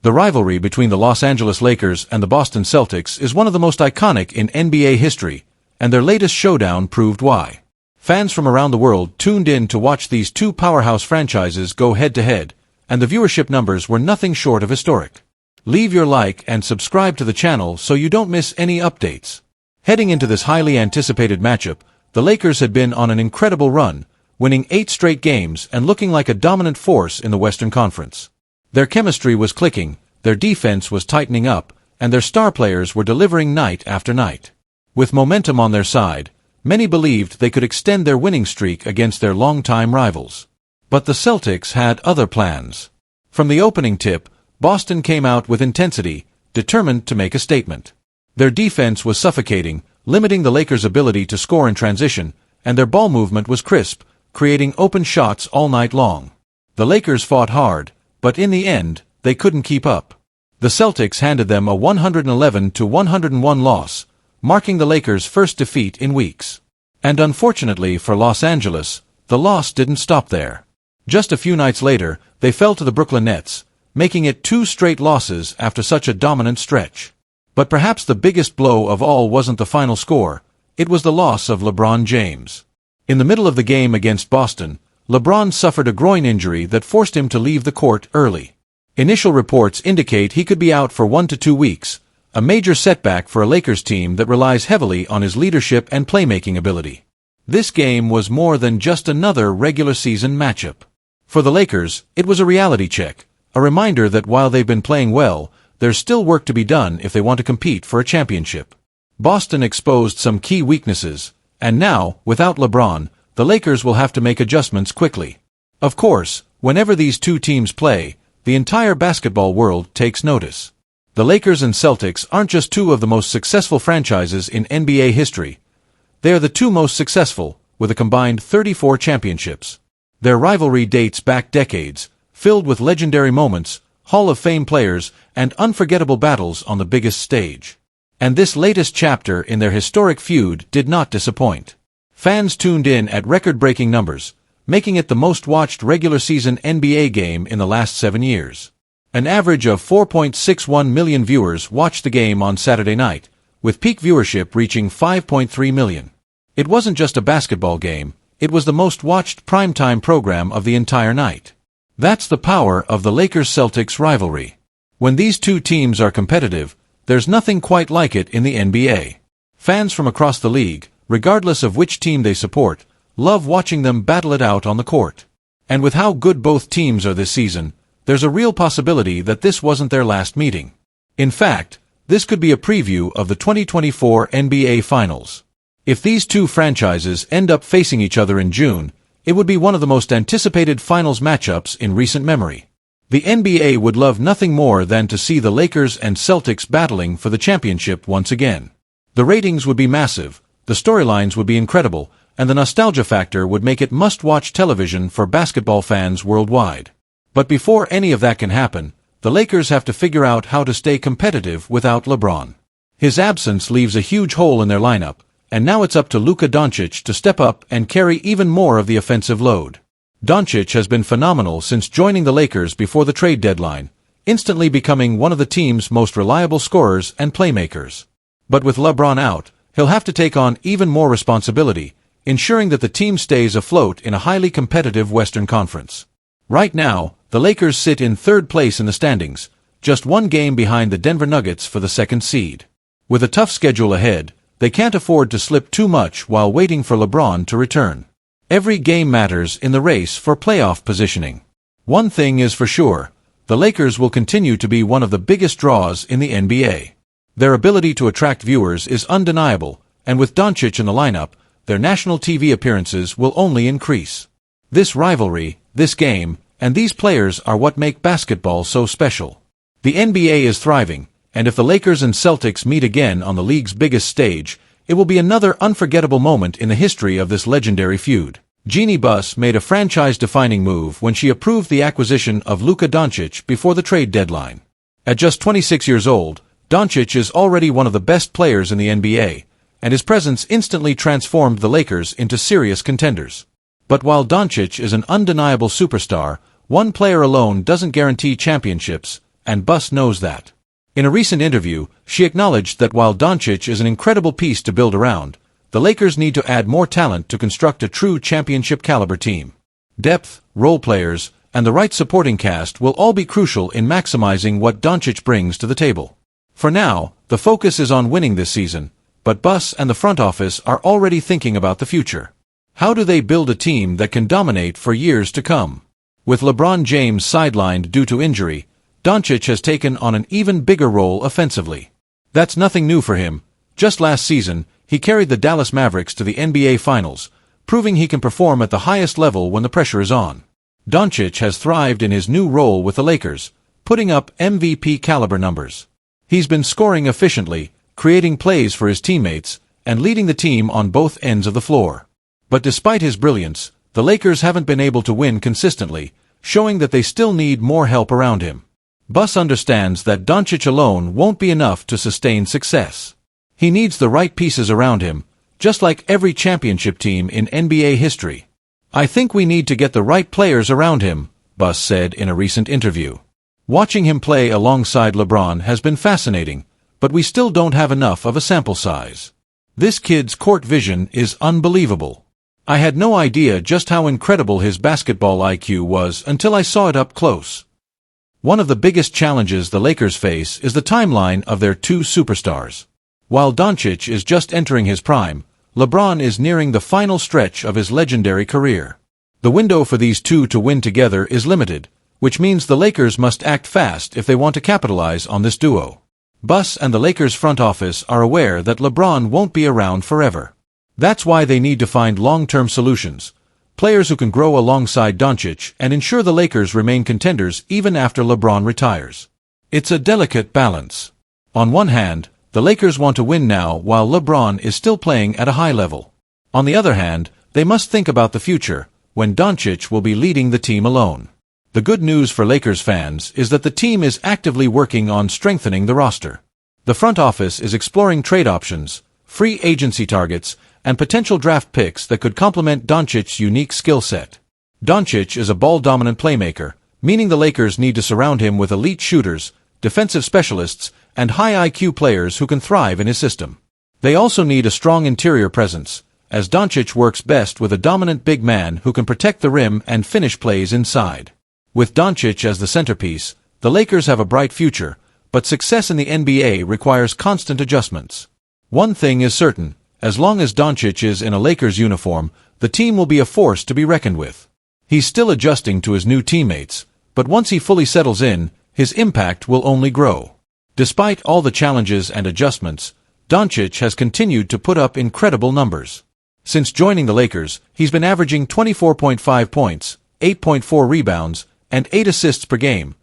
The rivalry between the Los Angeles Lakers and the Boston Celtics is one of the most iconic in NBA history, and their latest showdown proved why. Fans from around the world tuned in to watch these two powerhouse franchises go head-to-head, and the viewership numbers were nothing short of historic. Leave your like and subscribe to the channel so you don't miss any updates. Heading into this highly anticipated matchup, the Lakers had been on an incredible run, winning 8 straight games and looking like a dominant force in the Western Conference. Their chemistry was clicking, their defense was tightening up, and their star players were delivering night after night. With momentum on their side, many believed they could extend their winning streak against their longtime rivals. But the Celtics had other plans. From the opening tip, Boston came out with intensity, determined to make a statement. Their defense was suffocating, limiting the Lakers' ability to score in transition, and their ball movement was crisp, creating open shots all night long. The Lakers fought hard, but in the end, they couldn't keep up. The Celtics handed them a 111-101 loss, marking the Lakers' first defeat in weeks. And unfortunately for Los Angeles, the loss didn't stop there. Just a few nights later, they fell to the Brooklyn Nets, making it 2 straight losses after such a dominant stretch. But perhaps the biggest blow of all wasn't the final score, it was the loss of LeBron James. In the middle of the game against Boston, LeBron suffered a groin injury that forced him to leave the court early. Initial reports indicate he could be out for 1 to 2 weeks, a major setback for a Lakers team that relies heavily on his leadership and playmaking ability. This game was more than just another regular season matchup. For the Lakers, it was a reality check, a reminder that while they've been playing well, there's still work to be done if they want to compete for a championship. Boston exposed some key weaknesses, and now, without LeBron, the Lakers will have to make adjustments quickly. Of course, whenever these two teams play, the entire basketball world takes notice. The Lakers and Celtics aren't just two of the most successful franchises in NBA history. They are the two most successful, with a combined 34 championships. Their rivalry dates back decades, filled with legendary moments, Hall of Fame players, and unforgettable battles on the biggest stage. And this latest chapter in their historic feud did not disappoint. Fans tuned in at record-breaking numbers, making it the most-watched regular-season NBA game in the last 7 years. An average of 4.61 million viewers watched the game on Saturday night, with peak viewership reaching 5.3 million. It wasn't just a basketball game, it was the most-watched primetime program of the entire night. That's the power of the Lakers-Celtics rivalry. When these two teams are competitive, there's nothing quite like it in the NBA. Fans from across the league, regardless of which team they support, love watching them battle it out on the court. And with how good both teams are this season, there's a real possibility that this wasn't their last meeting. In fact, this could be a preview of the 2024 NBA Finals. If these two franchises end up facing each other in June, it would be one of the most anticipated finals matchups in recent memory. The NBA would love nothing more than to see the Lakers and Celtics battling for the championship once again. The ratings would be massive, the storylines would be incredible, and the nostalgia factor would make it must-watch television for basketball fans worldwide. But before any of that can happen, the Lakers have to figure out how to stay competitive without LeBron. His absence leaves a huge hole in their lineup, and now it's up to Luka Doncic to step up and carry even more of the offensive load. Doncic has been phenomenal since joining the Lakers before the trade deadline, instantly becoming one of the team's most reliable scorers and playmakers. But with LeBron out, he'll have to take on even more responsibility, ensuring that the team stays afloat in a highly competitive Western Conference. Right now, the Lakers sit in 3rd place in the standings, just 1 game behind the Denver Nuggets for the 2nd seed. With a tough schedule ahead, they can't afford to slip too much while waiting for LeBron to return. Every game matters in the race for playoff positioning. One thing is for sure, the Lakers will continue to be one of the biggest draws in the NBA. Their ability to attract viewers is undeniable, and with Doncic in the lineup, their national TV appearances will only increase. This rivalry, this game, and these players are what make basketball so special. The NBA is thriving, and if the Lakers and Celtics meet again on the league's biggest stage, it will be another unforgettable moment in the history of this legendary feud. Jeannie Buss made a franchise-defining move when she approved the acquisition of Luka Doncic before the trade deadline. At just 26 years old, Doncic is already one of the best players in the NBA, and his presence instantly transformed the Lakers into serious contenders. But while Doncic is an undeniable superstar, one player alone doesn't guarantee championships, and Bus knows that. In a recent interview, she acknowledged that while Doncic is an incredible piece to build around, the Lakers need to add more talent to construct a true championship-caliber team. Depth, role players, and the right supporting cast will all be crucial in maximizing what Doncic brings to the table. For now, the focus is on winning this season, but Bus and the front office are already thinking about the future. How do they build a team that can dominate for years to come? With LeBron James sidelined due to injury, Doncic has taken on an even bigger role offensively. That's nothing new for him. Just last season, he carried the Dallas Mavericks to the NBA Finals, proving he can perform at the highest level when the pressure is on. Doncic has thrived in his new role with the Lakers, putting up MVP-caliber numbers. He's been scoring efficiently, creating plays for his teammates, and leading the team on both ends of the floor. But despite his brilliance, the Lakers haven't been able to win consistently, showing that they still need more help around him. Bus understands that Doncic alone won't be enough to sustain success. He needs the right pieces around him, just like every championship team in NBA history. "I think we need to get the right players around him," Bus said in a recent interview. "Watching him play alongside LeBron has been fascinating, but we still don't have enough of a sample size. This kid's court vision is unbelievable. I had no idea just how incredible his basketball IQ was until I saw it up close." One of the biggest challenges the Lakers face is the timeline of their two superstars. While Doncic is just entering his prime, LeBron is nearing the final stretch of his legendary career. The window for these two to win together is limited, which means the Lakers must act fast if they want to capitalize on this duo. Bus and the Lakers front office are aware that LeBron won't be around forever. That's why they need to find long-term solutions, players who can grow alongside Doncic and ensure the Lakers remain contenders even after LeBron retires. It's a delicate balance. On one hand, the Lakers want to win now while LeBron is still playing at a high level. On the other hand, they must think about the future, when Doncic will be leading the team alone. The good news for Lakers fans is that the team is actively working on strengthening the roster. The front office is exploring trade options, free agency targets, and potential draft picks that could complement Doncic's unique skill set. Doncic is a ball-dominant playmaker, meaning the Lakers need to surround him with elite shooters, defensive specialists, and high IQ players who can thrive in his system. They also need a strong interior presence, as Doncic works best with a dominant big man who can protect the rim and finish plays inside. With Doncic as the centerpiece, the Lakers have a bright future, but success in the NBA requires constant adjustments. One thing is certain: as long as Doncic is in a Lakers uniform, the team will be a force to be reckoned with. He's still adjusting to his new teammates, but once he fully settles in, his impact will only grow. Despite all the challenges and adjustments, Doncic has continued to put up incredible numbers. Since joining the Lakers, he's been averaging 24.5 points, 8.4 rebounds, and 8 assists per game,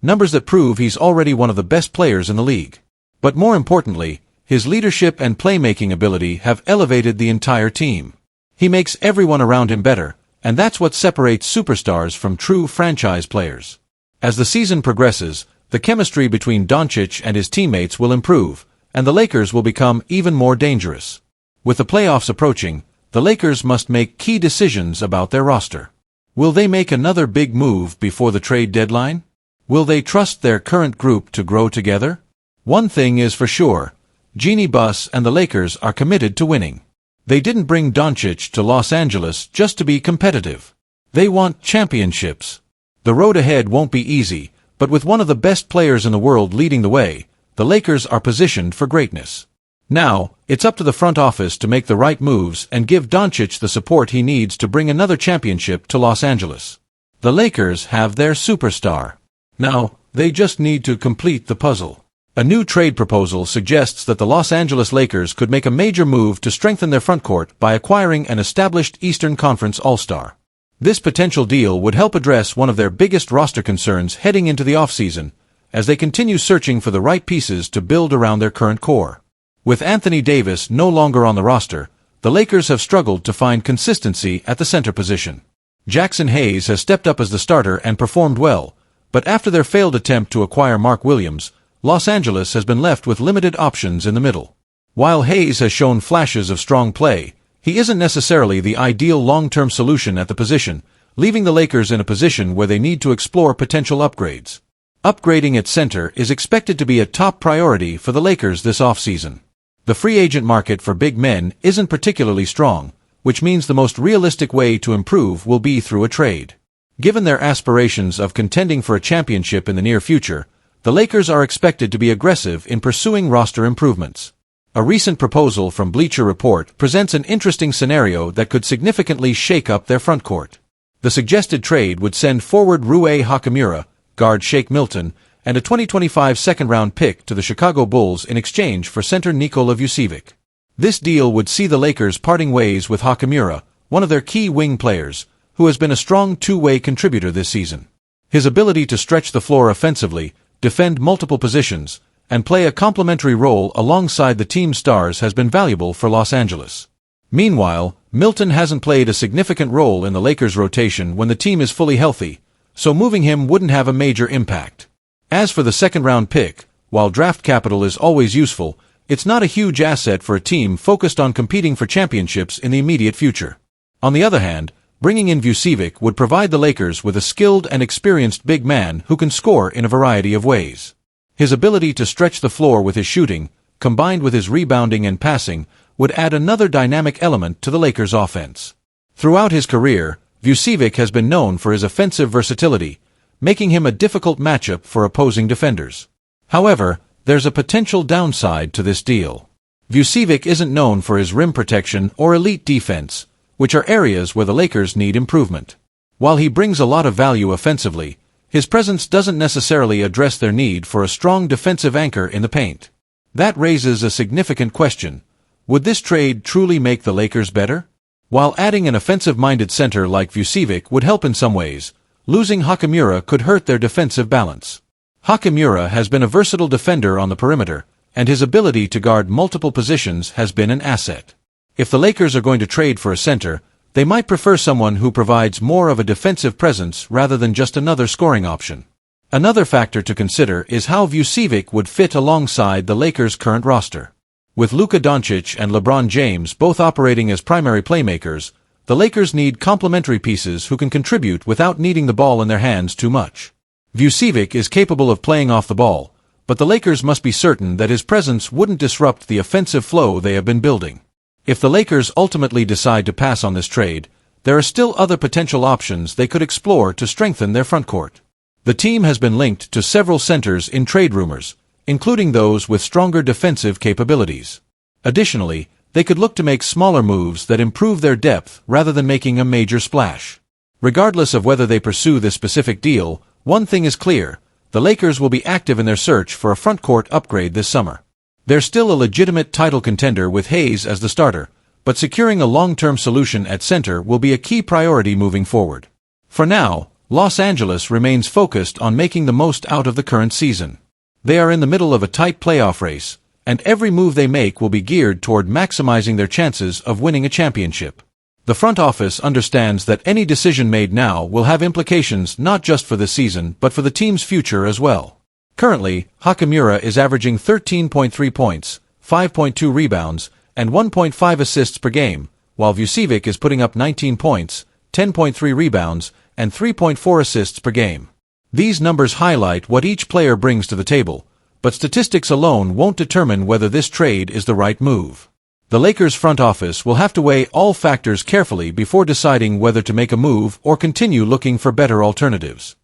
numbers that prove he's already one of the best players in the league. But more importantly, his leadership and playmaking ability have elevated the entire team. He makes everyone around him better, and that's what separates superstars from true franchise players. As the season progresses, the chemistry between Doncic and his teammates will improve, and the Lakers will become even more dangerous. With the playoffs approaching, the Lakers must make key decisions about their roster. Will they make another big move before the trade deadline? Will they trust their current group to grow together? One thing is for sure: Jeanie Buss and the Lakers are committed to winning. They didn't bring Doncic to Los Angeles just to be competitive. They want championships. The road ahead won't be easy, but with one of the best players in the world leading the way, the Lakers are positioned for greatness. Now, it's up to the front office to make the right moves and give Doncic the support he needs to bring another championship to Los Angeles. The Lakers have their superstar. Now, they just need to complete the puzzle. A new trade proposal suggests that the Los Angeles Lakers could make a major move to strengthen their frontcourt by acquiring an established Eastern Conference All-Star. This potential deal would help address one of their biggest roster concerns heading into the offseason, as they continue searching for the right pieces to build around their current core. With Anthony Davis no longer on the roster, the Lakers have struggled to find consistency at the center position. Jackson Hayes has stepped up as the starter and performed well, but after their failed attempt to acquire Mark Williams, Los Angeles has been left with limited options in the middle. While Hayes has shown flashes of strong play, he isn't necessarily the ideal long-term solution at the position, leaving the Lakers in a position where they need to explore potential upgrades. Upgrading at center is expected to be a top priority for the Lakers this offseason. The free agent market for big men isn't particularly strong, which means the most realistic way to improve will be through a trade. Given their aspirations of contending for a championship in the near future, the Lakers are expected to be aggressive in pursuing roster improvements. A recent proposal from Bleacher Report presents an interesting scenario that could significantly shake up their frontcourt. The suggested trade would send forward Rui Hachimura, guard Shake Milton, and a 2025 second-round pick to the Chicago Bulls in exchange for center Nikola Vucevic. This deal would see the Lakers parting ways with Hachimura, one of their key wing players, who has been a strong two-way contributor this season. His ability to stretch the floor offensively, defend multiple positions, and play a complementary role alongside the team's stars has been valuable for Los Angeles. Meanwhile, Milton hasn't played a significant role in the Lakers' rotation when the team is fully healthy, so moving him wouldn't have a major impact. As for the second-round pick, while draft capital is always useful, it's not a huge asset for a team focused on competing for championships in the immediate future. On the other hand, bringing in Vucevic would provide the Lakers with a skilled and experienced big man who can score in a variety of ways. His ability to stretch the floor with his shooting, combined with his rebounding and passing, would add another dynamic element to the Lakers' offense. Throughout his career, Vucevic has been known for his offensive versatility, making him a difficult matchup for opposing defenders. However, there's a potential downside to this deal. Vucevic isn't known for his rim protection or elite defense, which are areas where the Lakers need improvement. While he brings a lot of value offensively, his presence doesn't necessarily address their need for a strong defensive anchor in the paint. That raises a significant question. Would this trade truly make the Lakers better? While adding an offensive-minded center like Vucevic would help in some ways, losing Hachimura could hurt their defensive balance. Hachimura has been a versatile defender on the perimeter, and his ability to guard multiple positions has been an asset. If the Lakers are going to trade for a center, they might prefer someone who provides more of a defensive presence rather than just another scoring option. Another factor to consider is how Vucevic would fit alongside the Lakers' current roster. With Luka Doncic and LeBron James both operating as primary playmakers, the Lakers need complementary pieces who can contribute without needing the ball in their hands too much. Vucevic is capable of playing off the ball, but the Lakers must be certain that his presence wouldn't disrupt the offensive flow they have been building. If the Lakers ultimately decide to pass on this trade, there are still other potential options they could explore to strengthen their frontcourt. The team has been linked to several centers in trade rumors, including those with stronger defensive capabilities. Additionally, they could look to make smaller moves that improve their depth rather than making a major splash. Regardless of whether they pursue this specific deal, one thing is clear: the Lakers will be active in their search for a frontcourt upgrade this summer. They're still a legitimate title contender with Hayes as the starter, but securing a long-term solution at center will be a key priority moving forward. For now, Los Angeles remains focused on making the most out of the current season. They are in the middle of a tight playoff race, and every move they make will be geared toward maximizing their chances of winning a championship. The front office understands that any decision made now will have implications not just for this season but for the team's future as well. Currently, Hachimura is averaging 13.3 points, 5.2 rebounds, and 1.5 assists per game, while Vucevic is putting up 19 points, 10.3 rebounds, and 3.4 assists per game. These numbers highlight what each player brings to the table, but statistics alone won't determine whether this trade is the right move. The Lakers' front office will have to weigh all factors carefully before deciding whether to make a move or continue looking for better alternatives.